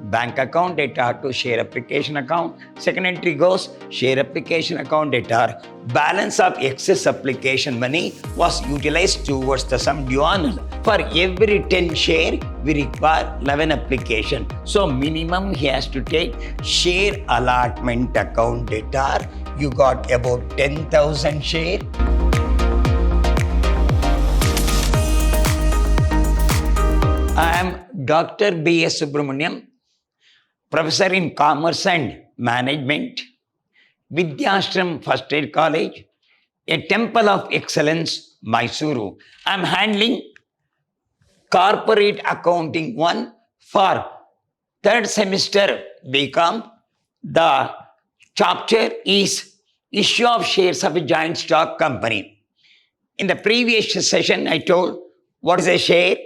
bank account data to share application account. Second entry goes share application account data. Balance of excess application money was utilized towards the sum due on. For every 10 share, we require 11 application. So minimum he has to take share allotment account data. You got about 10,000 share. I am Dr. B.S. Subramaniam, Professor in Commerce and Management, Vidyashram First Aid College, a Temple of Excellence, Mysuru. I am handling Corporate Accounting 1 for third semester BCom. The chapter is issue of shares of a joint stock company. In the previous session, I told what is a share,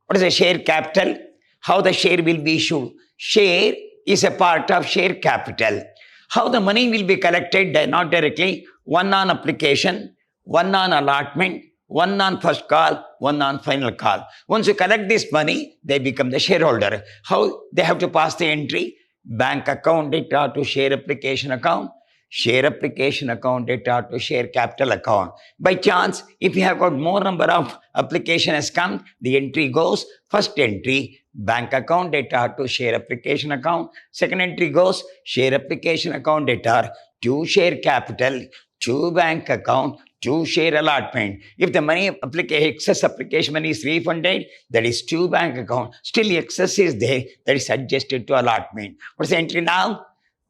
what is a share capital, how the share will be issued. Share is a part of share capital. How the money will be collected, not directly, one on application, one on allotment, one on first call, one on final call. Once you collect this money, they become the shareholder. How they have to pass the entry? Bank account data to share application account, share application account data to share capital account. By chance, if you have got more number of application has come, the entry goes, first entry, bank account data to share application account. Second entry goes, share application account data to share capital, to bank account, to share allotment. If the money excess application money is refunded, that is to bank account. Still excess is there, that is adjusted to allotment. What's the entry now?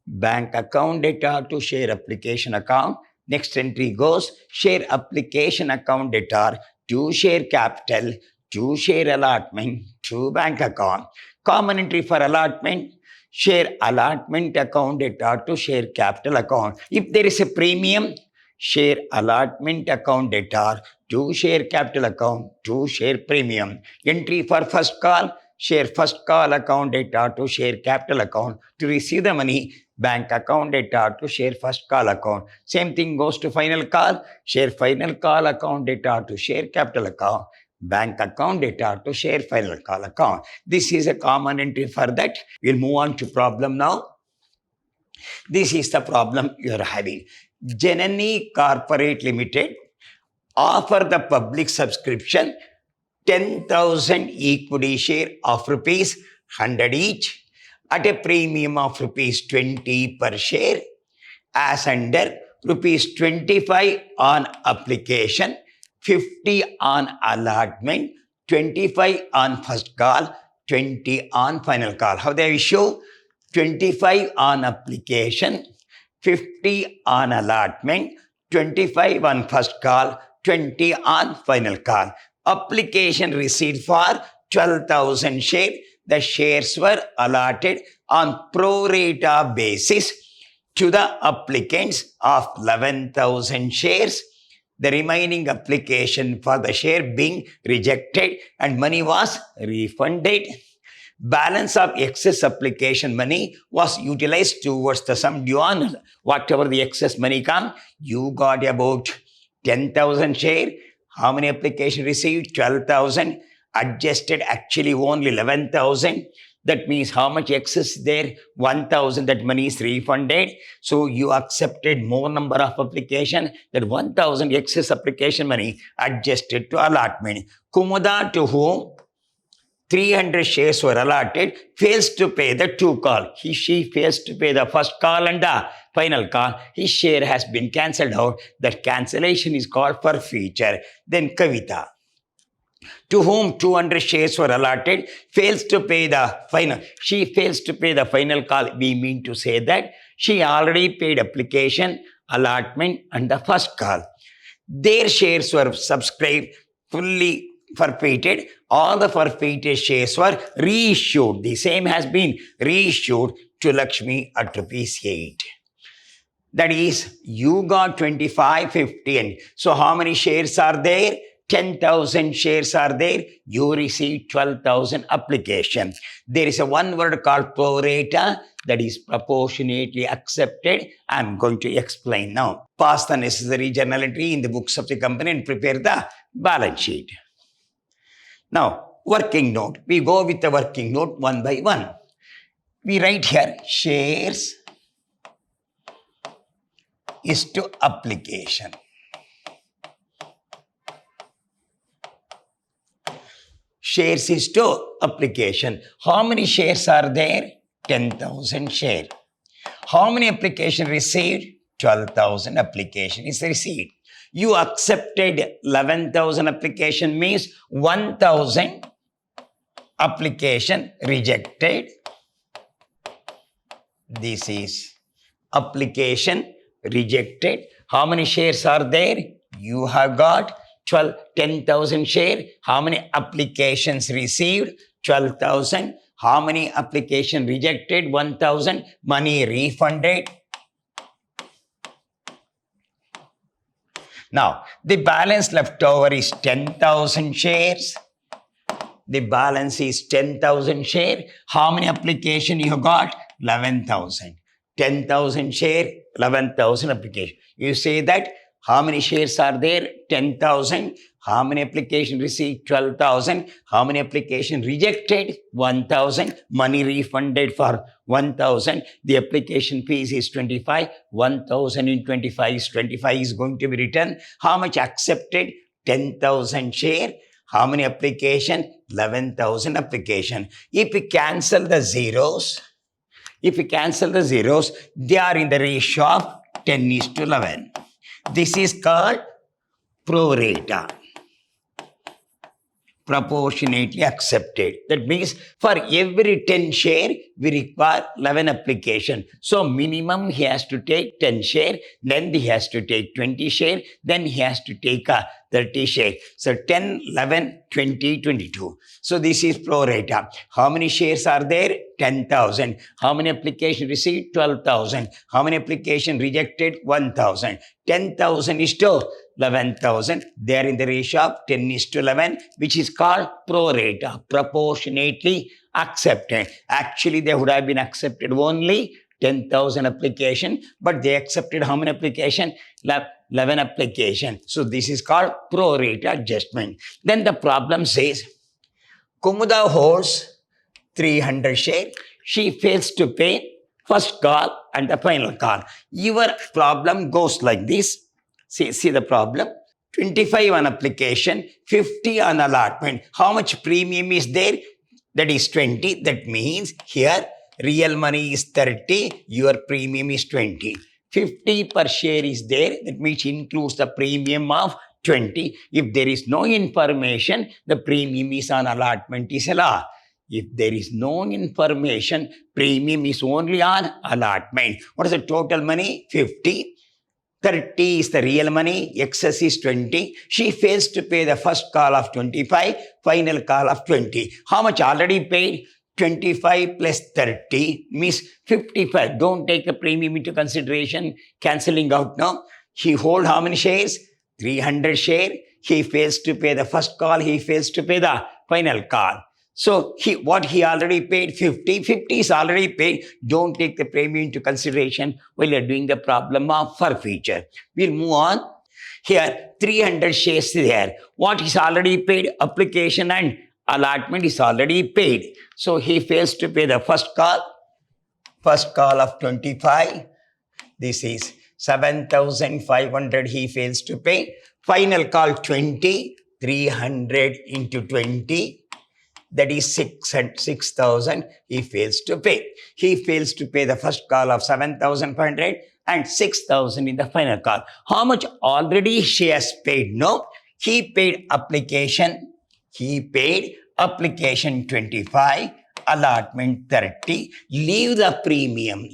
Bank account data to share application account. Next entry goes share application account data to share capital, to share allotment, to bank account. Common entry for allotment, share allotment account data to share capital account. If there is a premium, share allotment account data to share capital account, to share premium. Entry for first call, share first call account data to share capital account. To receive the money, bank account data to share first call account. Same thing goes to final call, share final call account data to share capital account, bank account data to share final call account. This is a common entry for that. We'll move on to problem now. This is the problem you are having. Janani Corporate Limited offer the public subscription 10,000 equity share of rupees 100 each at a premium of rupees 20 per share as under rupees 25 on application, 50 on allotment, 25 on first call, 20 on final call. How they issue? 25 on application, 50 on allotment, 25 on first call, 20 on final call. Application received for 12,000 shares. The shares were allotted on pro rata basis to the applicants of 11,000 shares. The remaining application for the share being rejected and money was refunded. Balance of excess application money was utilized towards the sum due on. Whatever the excess money come, you got about 10,000 share. How many application received? 12,000. Adjusted actually only 11,000. That means how much excess there? 1,000. That money is refunded. So you accepted more number of application. That 1,000 excess application money adjusted to allotment. Kumuda, to whom 300 shares were allotted, fails to pay the two call. She fails to pay the first call and the final call. His share has been cancelled out. That cancellation is called forfeiture. Then Kavita, to whom 200 shares were allotted, fails to pay the final. She fails to pay the final call. We mean to say that she already paid application, allotment and the first call. Their shares were subscribed, fully forfeited. All the forfeited shares were reissued. The same has been reissued to Lakshmi at rupees 8. That is, you got 25, 50. And so how many shares are there? 10,000 shares are there. You receive 12,000 application. There is a one word called pro rata, that is proportionately accepted. I am going to explain now. Pass the necessary journal entry in the books of the company and prepare the balance sheet. Now, working note. We go with the working note one by one. We write here shares is to application. Shares is to application. How many shares are there? 10,000 shares. How many application received? 12,000 application is received. You accepted 11,000 application means 1,000 application rejected. This is application rejected. How many shares are there? You have got 10,000 share. How many applications received? 12,000. How many application rejected? 1,000. Money refunded. Now, the balance left over is 10,000 shares. The balance is 10,000 share. How many application you got? 11,000. 10,000 share, 11,000 application. You say that how many shares are there? 10,000. How many application received? 12,000. How many application rejected? 1,000. Money refunded for 1,000. The application fees is 25. 1,000 in 25 is 25 is going to be returned. How much accepted? 10,000 share. How many application? 11,000 application. If we cancel the zeros, they are in the ratio of 10:11. This is called pro rata. Proportionately accepted. That means for every 10 share, we require 11 application. So minimum he has to take 10 share, then he has to take 20 share, then he has to take 30 share. So 10, 11, 20, 22. So this is pro rata. How many shares are there? 10,000. How many application received? 12,000. How many application rejected? 1,000. 10,000 is to 11,000. They are in the ratio of 10:11, which is called pro rata, proportionately accepted. Actually, they would have been accepted only 10,000 application, but they accepted how many application? 11 application. So this is called pro rata adjustment. Then the problem says, Kumuda holds 300 share. She fails to pay first call and the final call. Your problem goes like this. See the problem. 25 on application, 50 on allotment. How much premium is there? That is 20. That means here real money is 30, your premium is 20. 50 per share is there. That means includes the premium of 20. If there is no information, the premium is on allotment is a law. If there is no information, premium is only on allotment. What is the total money? 50. 30 is the real money, excess is 20. She fails to pay the first call of 25, final call of 20. How much already paid? 25 plus 30 means 55. Don't take the premium into consideration, cancelling out now. He hold how many shares? 300 share. He fails to pay the first call, he fails to pay the final call. So what he already paid, 50 is already paid. Don't take the premium into consideration while you're doing the problem of for future. We'll move on. Here, 300 shares there. What is already paid? Application and allotment is already paid. So he fails to pay the first call of 25. This is 7,500 he fails to pay. Final call 20, 300 into 20. That is 6,000 he fails to pay. He fails to pay the first call of 7,500 and 6,000 in the final call. How much already she has paid? No, he paid application 25, allotment 30. Leave the premium.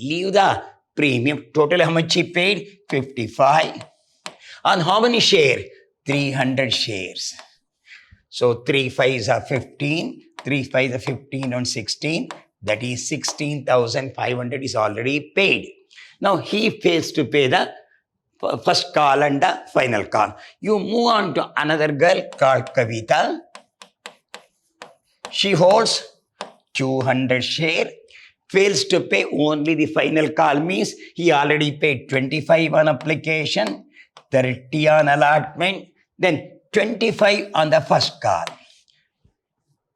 Total how much he paid? 55. On how many shares? 300 shares. So 3 5s are 15. 3 5s are 15 on 16. That is 16,500 is already paid. Now he fails to pay the first call and the final call. You move on to another girl called Kavita. She holds 200 share. Fails to pay only the final call means he already paid 25 on application, 30 on allotment, then 25 on the first call.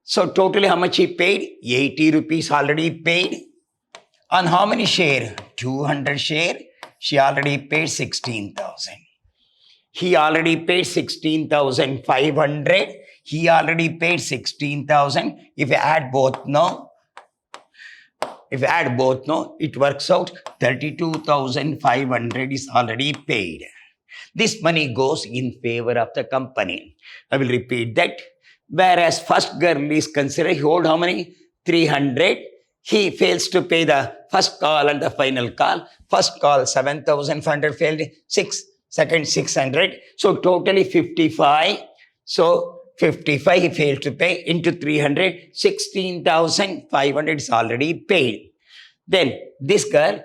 So totally how much he paid? 80 rupees already paid. On how many share? 200 share. She already paid 16,000. He already paid 16,500. He already paid 16,000. If you add both now, it works out 32,500 is already paid. This money goes in favor of the company. I will repeat that. Whereas first girl is considered, he hold how many? 300. He fails to pay the first call and the final call. First call 7,500 failed, second 600. So totally 55. So 55 he failed to pay into 300. 16,500 is already paid. Then this girl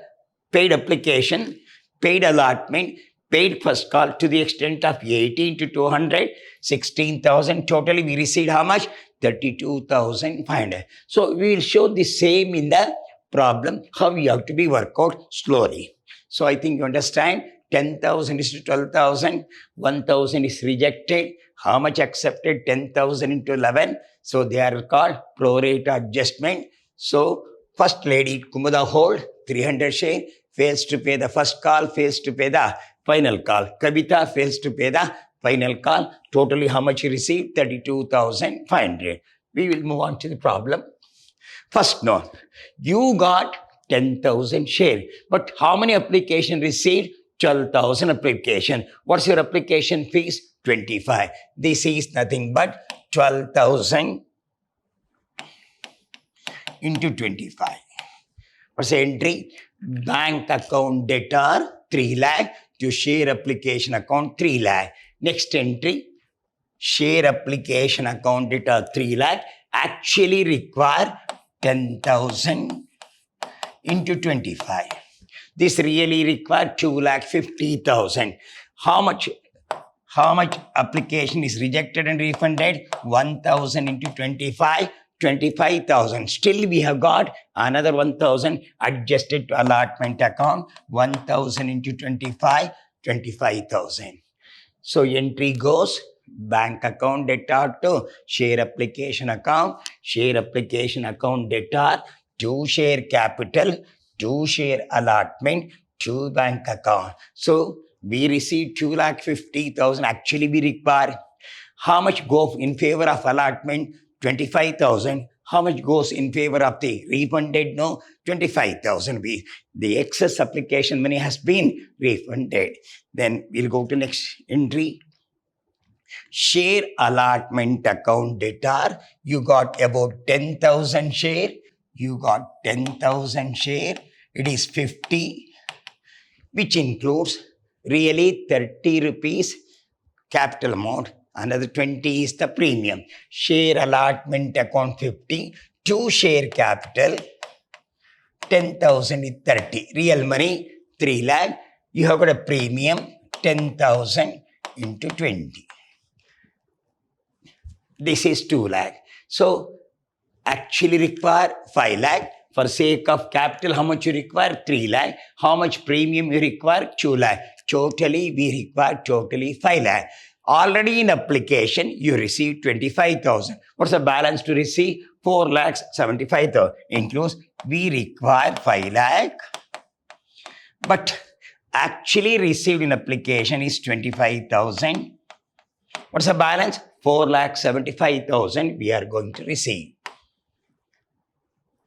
paid application, paid allotment, paid first call to the extent of 18 to 200, 16,000. Totally we received how much? 32,500. So we will show the same in the problem, how you have to be worked out slowly. So I think you understand. 10,000 is to 12,000, 1,000 is rejected. How much accepted? 10,000 into 11. So they are called pro rata adjustment. So first lady, Kumuda hold, 300 share, fails to pay the first call, fails to pay the final call. Kavita fails to pay the final call. Totally how much you received? 32,500. We will move on to the problem. First note, you got 10,000 share. But how many application received? 12,000 application. What's your application fees? 25. This is nothing but 12,000 into 25. What's the entry? Bank account debtor 3 lakh to share application account 3 lakh. Next entry, share application account debtor 3 lakh actually require 10,000 into 25. This really required 2,50,000. How much application is rejected and refunded? 1,000 into 25, 25,000. Still we have got another 1,000 adjusted to allotment account. 1,000 into 25, 25,000. So entry goes bank account debtor to share application account debtor to share capital, to share allotment, to bank account. So we received 2,50,000. Actually we require how much go in favor of allotment? 25,000. How much goes in favor of the refunded? No, 25,000. The excess application money has been refunded. Then we'll go to next entry. Share allotment account debtor. You got about 10,000 share. It is 50, which includes really 30 rupees capital amount. Another 20 is the premium. Share allotment account 50, to share capital 10,000 is 30. Real money 3 lakh. You have got a premium 10,000 into 20. This is 2 lakh. So actually require 5 lakh. For sake of capital, how much you require? 3 lakh. How much premium you require? 2 lakh. Totally, we require 5 lakh. Already in application, you received 25,000. What's the balance to receive? 4,75,000. Includes, we require 5 lakh. But actually received in application is 25,000. What's the balance? 4,75,000 we are going to receive.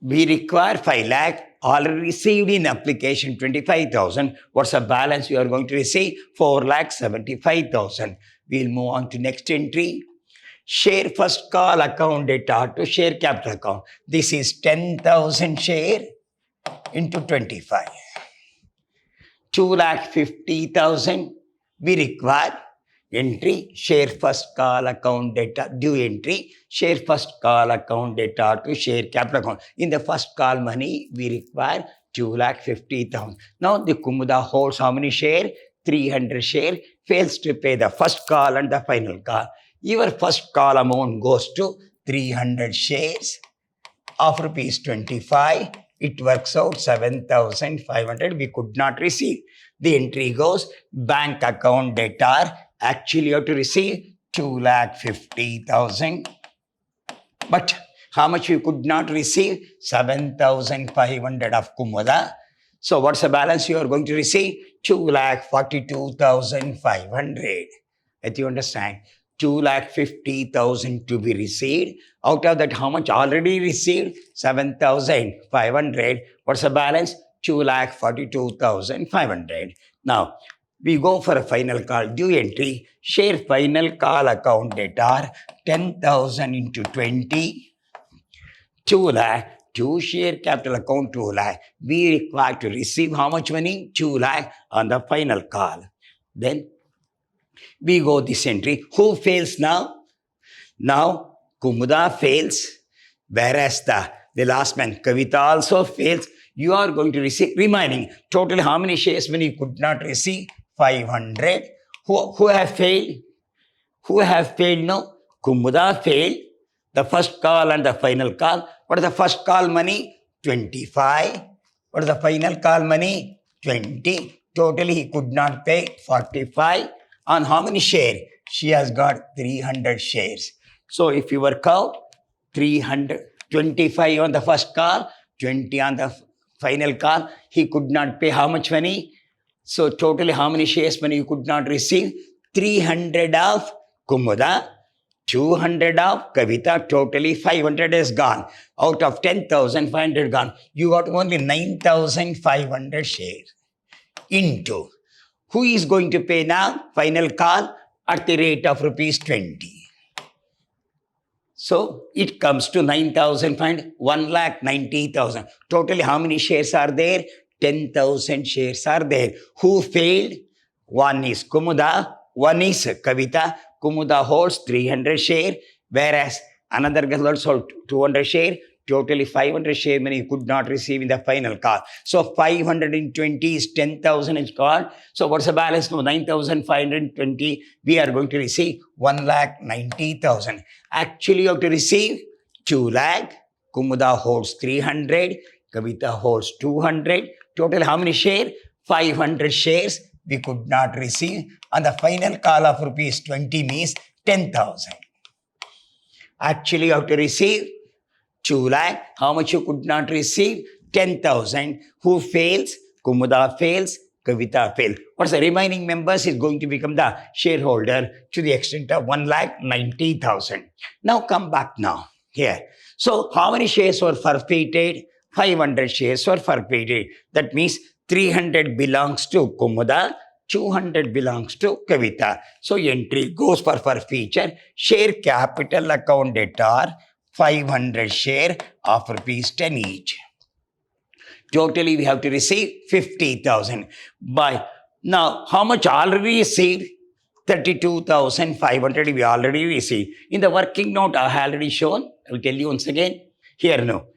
We require 5 lakh, already received in application 25,000. What's the balance you are going to receive? 4,75,000. We'll move on to next entry. Share first call account debtor to share capital account. This is 10,000 share into 25. 2,50,000 we require. Entry, share first call account debtor, due entry, share first call account debtor to share capital account. In the first call money, we require 2,50,000. Now the Kumuda holds how many share? 300 share, fails to pay the first call and the final call. Your first call amount goes to 300 shares of rupees 25. It works out 7,500. We could not receive. The entry goes bank account debtor. Actually, you have to receive 2,50,000. But How much you could not receive? 7,500 of Kumuda. So what's the balance you are going to receive? 2,42,500. If you understand, 2,50,000 to be received. Out of that, how much already received? 7,500. What's the balance? 2,42,500. Now, we go for a final call. Due entry, share final call account data 10,000 into 20, 2 lakh. To share capital account 2 lakh. We require to receive how much money? 2 lakh on the final call. Then we go this entry. Who fails now? Now Kumuda fails, whereas the last man Kavita also fails. You are going to receive remaining. Total how many shares when you could not receive? 500. Who have failed? Who have failed now? Kumuda failed. The first call and the final call. What is the first call money? 25. What is the final call money? 20. Totally he could not pay 45. On how many shares? She has got 300 shares. So if you work out 325 on the first call, 20 on the final call, he could not pay how much money? So totally how many shares money you could not receive? 300 of Kumuda, 200 of Kavita, totally 500 is gone. Out of 10,500 gone, you got only 9,500 shares. Into, who is going to pay now? Final call at the rate of rupees 20. So it comes to 9,500, 1,90,000. Totally how many shares are there? 10,000 shares are there. Who failed? One is Kumuda, one is Kavita. Kumuda holds 300 share, whereas another girl also 200 share. Totally 500 share money you could not receive in the final call. So 520 is 10,000 is called. So what's the balance now? 9,520. We are going to receive 1,90,000. Actually you have to receive 2 lakh. Kumuda holds 300. Kavita holds 200. Total how many share? 500 shares we could not receive. And the final call of rupees 20 means 10,000. Actually you have to receive 2 lakh. How much you could not receive? 10,000. Who fails? Kumuda fails. Kavita fails. What's the remaining members is going to become the shareholder to the extent of 1,90,000. Now come back now here. So how many shares were forfeited? 500 shares were forfeited. That means 300 belongs to Kumuda, 200 belongs to Kavita. So entry goes for forfeiture. Share capital account debtor 500 share of rupees 10 each. Totally we have to receive 50,000. By now, how much already received? 32,500 we already received. In the working note I have already shown. I will tell you once again. Here no.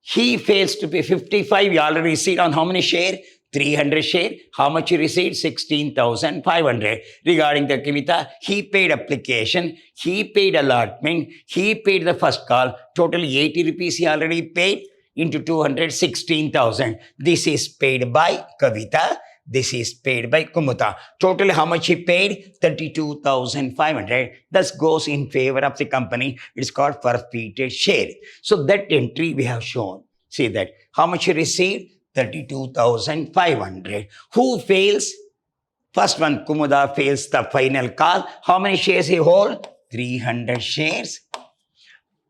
He fails to pay 55. We already received on how many share? 300 share. How much he received? 16,500. Regarding the Kavita, he paid application, he paid allotment, he paid the first call. Totally 80 rupees he already paid into 200, 16,000. This is paid by Kavita. This is paid by Kumuda. Totally how much he paid? 32,500. Thus goes in favor of the company. It's called forfeited share. So that entry we have shown. See that. How much he received? 32,500. Who fails? First one, Kumuda fails the final call. How many shares he hold? 300 shares.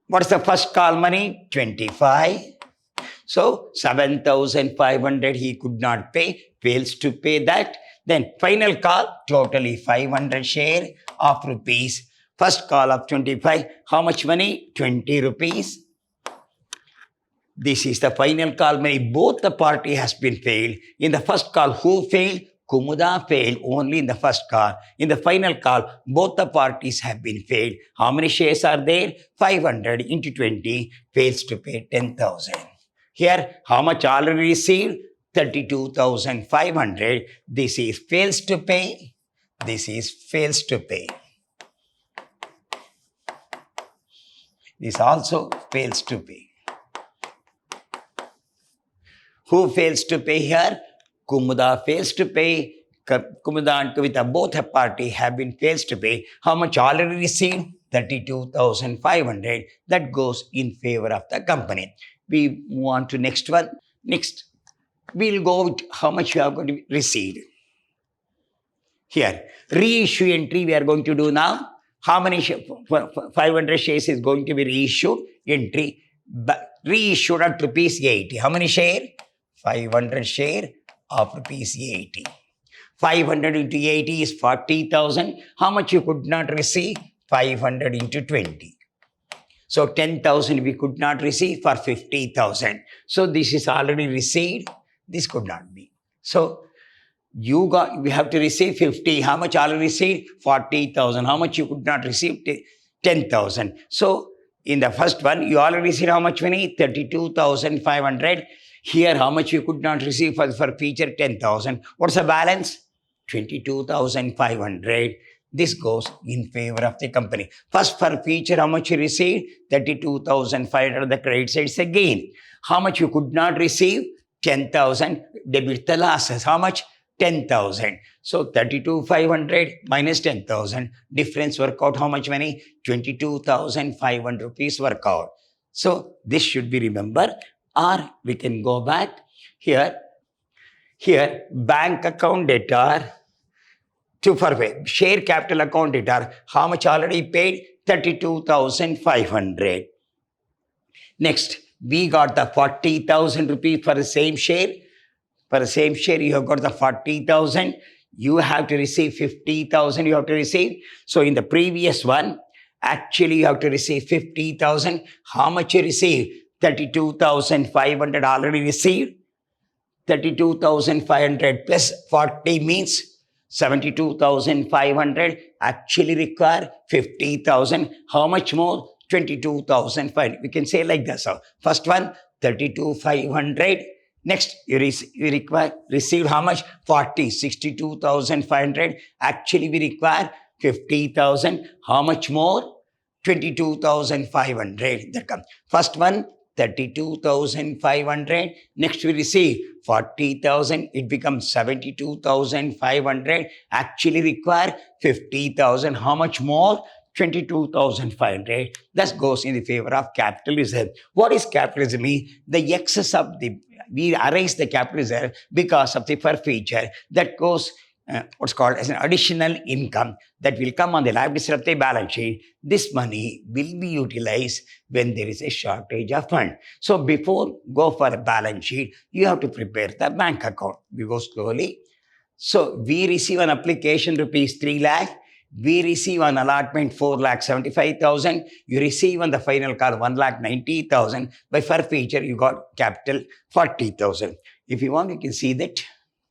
What's the first call money? 25. So 7,500 he could not pay, fails to pay that. Then final call, totally 500 share of rupees. First call of 25. How much money? 20 rupees. This is the final call money. Both the party has been failed. In the first call, who failed? Kumuda failed only in the first call. In the final call, both the parties have been failed. How many shares are there? 500 into 20 fails to pay 10,000. Here, how much already received? 32,500. This is fails to pay. This is fails to pay. This also fails to pay. Who fails to pay here? Kumuda fails to pay. Kumudan, Kavita, both a party have been fails to pay. How much already received? 32,500. That goes in favor of the company. We move on to next one. Next, we'll go with how much you have got to receive. Here, reissue entry we are going to do now. How many 500 shares is going to be reissued? Entry reissued at rupees 80. How many share? 500 share of rupees 80. 500 into 80 is 40,000. How much you could not receive? 500 into 20. So 10,000 we could not receive for 50,000. So this is already received. This could not be. So we have to receive 50. How much already received? 40,000. How much you could not receive? 10,000. So in the first one, you already received how much money? 32,500. Here, how much you could not receive for feature? 10,000. What's the balance? 22,500. This goes in favor of the company. First, for feature, how much you received? 32,500. The credit side is a gain. How much you could not receive? 10,000. Debit the losses. How much? 10,000. So 32,500 minus 10,000. Difference work out how much money? 22,500 rupees work out. So this should be remembered. Or we can go back here. Here, bank account debtor to for share capital account debtor. How much already paid? 32,500. Next, we got the 40,000 rupees for the same share. For the same share, you have got the 40,000. You have to receive 50,000. You have to receive. So in the previous one, actually you have to receive 50,000. How much you receive? 32,500 already received. 32,500 plus 40 means 72,500. Actually require 50,000. How much more? 22,500. We can say like this. So first one, 32,500. Next, you received how much? 40, 62,500. Actually, we require 50,000. How much more? 22,500. That comes. First one, 32,500. Next, we receive 40,000. It becomes 72,500. Actually, require 50,000. How much more? 22,500. That goes in the favor of capital reserve. What is capital reserve mean? The excess of we erase the capital reserve because of the forfeiture that goes what's called as an additional income that will come on the liability side of the balance sheet. This money will be utilized when there is a shortage of fund. So before go for a balance sheet, you have to prepare the bank account. We go slowly. So we receive an application rupees 3 lakh. We receive an allotment 4,75,000. You receive on the final call 1,90,000. By forfeiture, you got capital 40,000. If you want, you can see that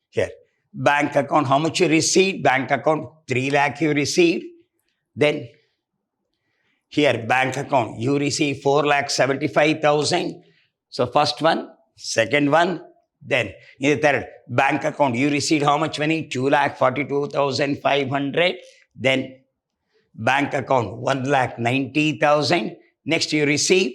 here. Bank account, how much you received? Bank account 3 lakh you received. Then here, bank account, you receive 4,75,000. So first one, second one. Then in the third, bank account, you received how much money? 2,42,500. Then bank account 1,90,000. Next you receive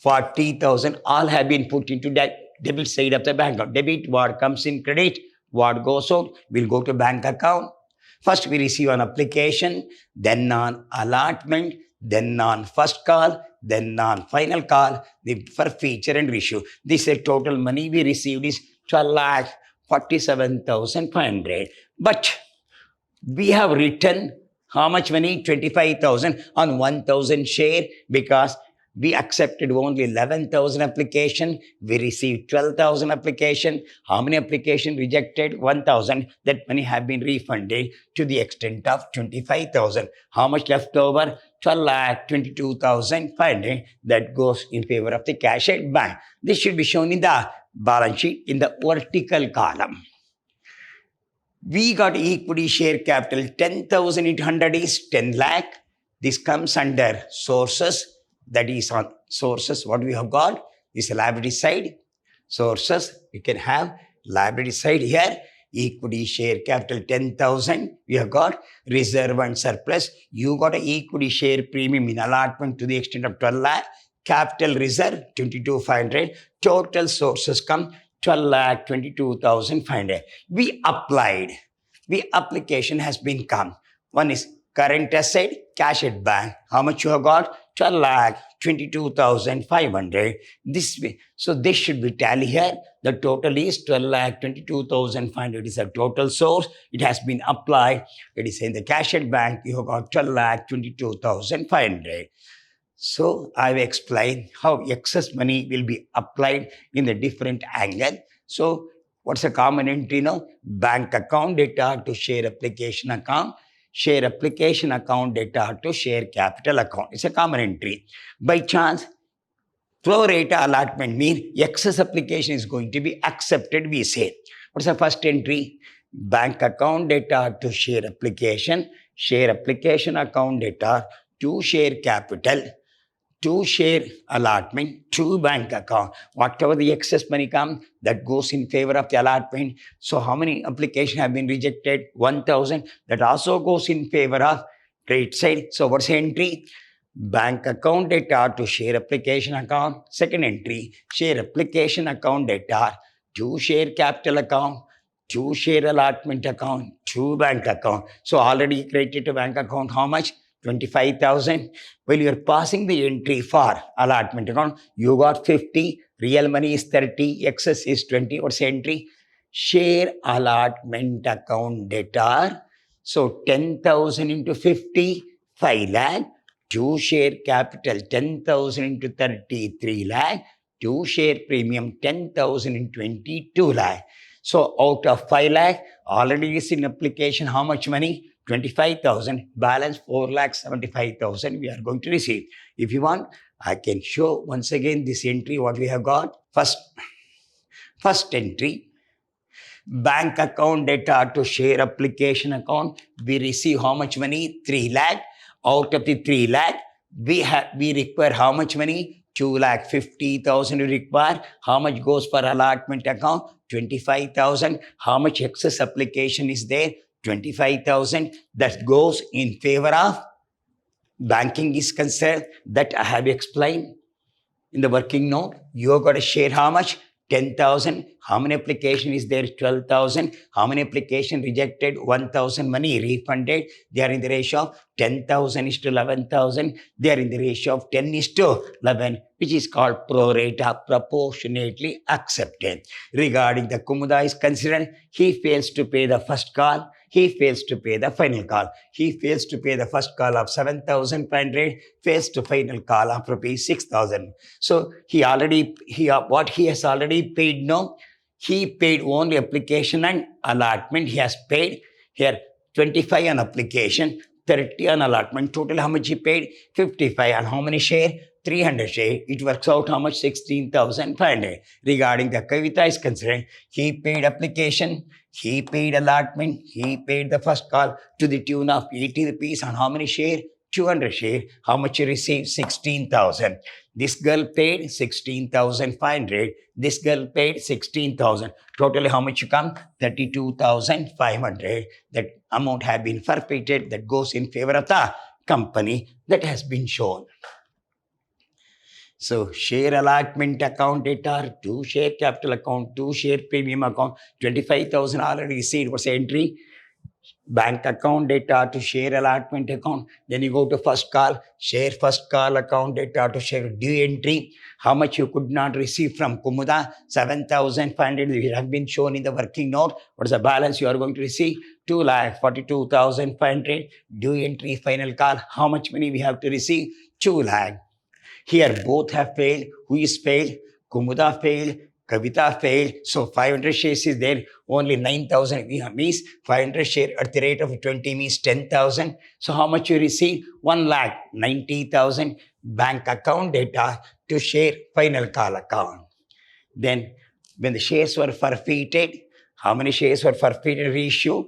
40,000. All have been put into that debit side of the bank account. Debit, what comes in credit, what goes out, will go to bank account. First we receive an application, then on allotment, then on first call, then on final call, the forfeiture and reissue. This total money we received is 12,47,500. But we have written how much money? 25,000 on 1,000 share because we accepted only 11,000 application. We received 12,000 application. How many application rejected? 1,000. That money have been refunded to the extent of 25,000. How much left over? 12,22,500. That goes in favor of the cash at bank. This should be shown in the balance sheet in the vertical column. We got equity share capital 10,800 is 10 lakh. This comes under sources. That is on sources. What we have got is a liability side. Sources, you can have liability side here. Equity share capital 10,000. We have got reserve and surplus. You got an equity share premium in allotment to the extent of 12 lakh. Capital reserve 22,500. Total sources come 12,22,500. We applied The application has been come. One is current asset, cash at bank. How much you have got? 12 lakh 22,500. This way. So this should be tally here. The total is 12 lakh 22,500 is a total source. It has been applied. It is in the cash at bank. You have got 12 lakh 22,500. So I've explained how excess money will be applied in the different angle. So what's a common entry now? Bank account data to share application account. Share application account data to share capital account. It's a common entry. By chance, pro rata allotment means excess application is going to be accepted, we say. What's the first entry? Bank account data to share application account data to share capital, to share allotment, to bank account. Whatever the excess money comes, that goes in favor of the allotment. So how many applications have been rejected? 1,000. That also goes in favor of trade side. So what's the entry? Bank account data to share application account. Second entry, share application account data to share capital account, to share allotment account, to bank account. So already credited to bank account, how much? 25,000. Well, you are passing the entry for allotment account. You got 50. Real money is 30. Excess is 20. What's the entry? Share allotment account data. So 10,000 into 50, 5 lakh. To share capital, 10,000 into 30, 3 lakh. To share premium, 10,000 into 20, 2 lakh. So out of 5 lakh, already is in application, how much money? 25,000, balance 4,75,000 we are going to receive. If you want, I can show once again this entry, what we have got. First entry, bank account data to share application account. We receive how much money? 3 lakh. Out of the 3 lakh, we require how much money? 2,50,000 we require. How much goes for allotment account? 25,000. How much excess application is there? 25,000. That goes in favor of banking is concerned. That I have explained in the working note. You have got to share how much? 10,000. How many application is there? 12,000. How many application rejected? 1,000 money refunded. They are in the ratio of 10,000 is to 11,000. They are in the ratio of 10 is to 11, which is called pro rata, proportionately accepted. Regarding the Kumuda is considered, he fails to pay the first call. He fails to pay the final call. He fails to pay the first call of 7,500, fails to final call of rupees 6,000. So what he has already paid now, he paid only application and allotment. He has paid here 25 on application, 30 on allotment. Total how much he paid? 55. And how many share? 300 share. It works out how much? 16,500. Regarding the Kavita is concerned, he paid application, he paid allotment, he paid the first call to the tune of 80 rupees. On how many share? 200 share. How much he received? 16,000. This girl paid 16,500. This girl paid 16,000. Totally how much you come? 32,500. That amount have been forfeited. That goes in favor of the company. That has been shown. So share allotment account data, to share capital account, to share premium account, 25,000 already received. What's the entry? Bank account data to share allotment account. Then you go to first call, share first call account data to share due entry. How much you could not receive from Kumuda? 7,500. We have been shown in the working note. What is the balance you are going to receive? 2,42,500. Due entry, final call. How much money we have to receive? 2 lakh. Here both have failed. Who is failed? Kumuda failed. Kavita failed. So 500 shares is there. Only 9,000 means 500 share at the rate of 20 means 10,000. So how much you receive? 1,90,000. Bank account data to share final call account. Then when the shares were forfeited, how many shares were forfeited? Reissue.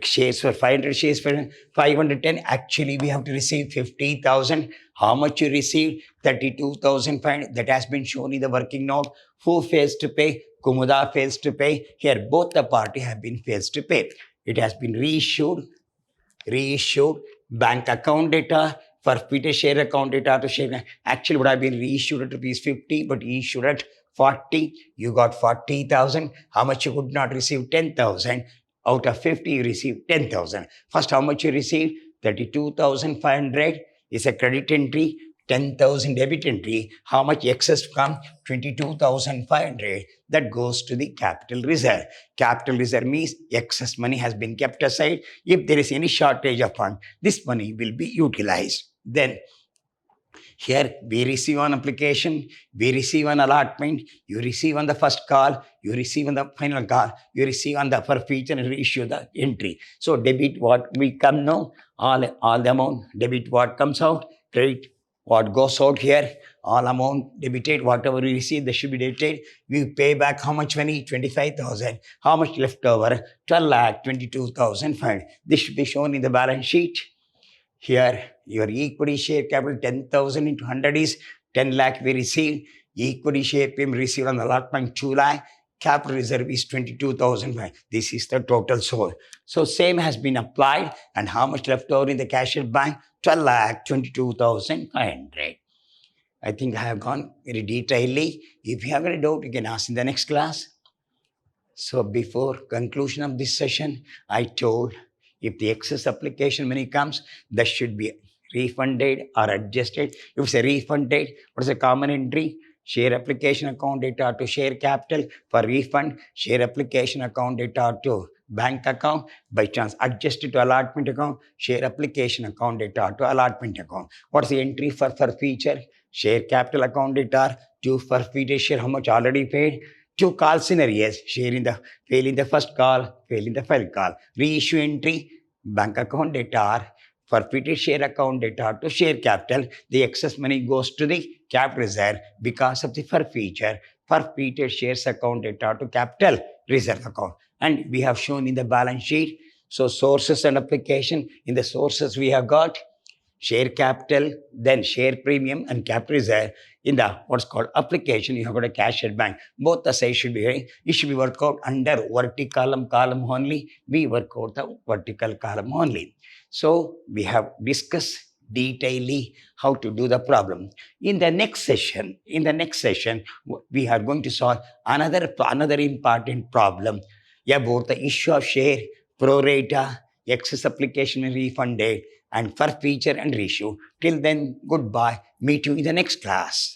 Shares for 500 shares for 510. Actually, we have to receive 50,000. How much you received? 32,500. That has been shown in the working note. Who fails to pay? Kumuda fails to pay. Here, both the party have been fails to pay. It has been reissued. Bank account data, forfeited share account data to share. Actually, would have been reissued at rupees 50, but issued at 40. You got 40,000. How much you could not receive? 10,000. Out of 50, you receive 10,000. First, how much you receive? 32,500 is a credit entry. 10,000 debit entry. How much excess come? 22,500. That goes to the capital reserve. Capital reserve means excess money has been kept aside. If there is any shortage of fund, this money will be utilized. Then here we receive an application, we receive an allotment, you receive on the first call, you receive on the final call, you receive on the forfeiture and reissue the entry. So debit what we come now, all the amount, debit what comes out, credit what goes out here, all amount debited, whatever we receive, they should be debited. We pay back how much money? 25,000. How much left over? 12,22,500. This should be shown in the balance sheet. Here, your equity share capital 10,000 into 100 is 10 lakh we received. Equity share payment received on the allotment 2 lakh. Capital reserve is 22,000. This is the total sold. So same has been applied. And how much left over in the cashier bank? 12 lakh 22,500. I think I have gone very detailedly. If you have any doubt, you can ask in the next class. So before conclusion of this session, I told if the excess application money comes, that should be refunded or adjusted. If it's a refunded, what is a common entry? Share application account data to share capital. For refund, share application account data to bank account. By chance, adjusted to allotment account. Share application account data to allotment account. What's the entry for forfeiture? Share capital account data to forfeited share. How much already paid? 2 call scenarios, share in the fail in the first call, fail in the final call. Reissue entry, bank account data, forfeited share account data to share capital. The excess money goes to the capital reserve because of the forfeiture. Forfeited shares account data to capital reserve account. And we have shown in the balance sheet. So sources and application. In the sources we have got share capital, then share premium and capital reserve. In the what's called application, you have got a cash at bank. Both the sides should be, it should be worked out under vertical column only. We work out the vertical column only. So we have discussed detailedly how to do the problem. In the next session, we are going to solve another important problem about the issue of share, pro rata, excess application and refund date, and forfeiture and reissue. Till then, goodbye. Meet you in the next class.